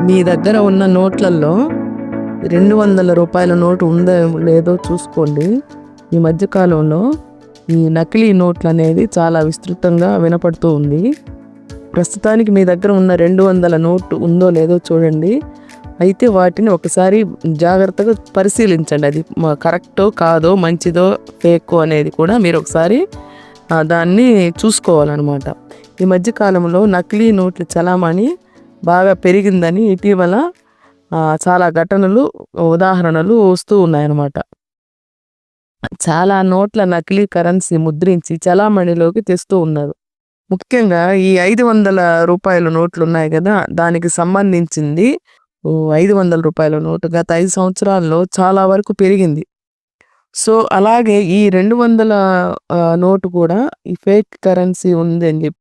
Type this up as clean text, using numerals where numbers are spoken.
మీ దగ్గర ఉన్న నోట్లలో రూ. 200 నోటు ఉందో లేదో చూసుకోండి. ఈ మధ్య కాలంలో ఈ నకిలీ నోట్లనేది చాలా విస్తృతంగా వినపడుతూ ఉంది. ప్రస్తుతానికి మీ దగ్గర ఉన్న 200 నోటు ఉందో లేదో చూడండి. అయితే వాటిని ఒకసారి జాగ్రత్తగా పరిశీలించండి. అది కరెక్టో కాదో, మంచిదో ఫేకో అనేది కూడా మీరు ఒకసారి దాన్ని చూసుకోవాలన్నమాట. ఈ మధ్య కాలంలో నకిలీ నోట్ల చలామణి బాగా పెరిగిందని ఇటీవల చాలా ఘటనలు, ఉదాహరణలు వస్తూ ఉన్నాయన్నమాట. చాలా నోట్ల నకిలీ కరెన్సీ ముద్రించి చలామణిలోకి తెస్తూ ఉన్నారు. ముఖ్యంగా ఈ రూ. 500 నోట్లు ఉన్నాయి కదా, దానికి సంబంధించింది రూ. 500 నోటు గత 5 సంవత్సరాల్లో చాలా వరకు పెరిగింది. సో అలాగే ఈ 200 నోటు కూడా ఈ ఫేక్ కరెన్సీ ఉందని చెప్పి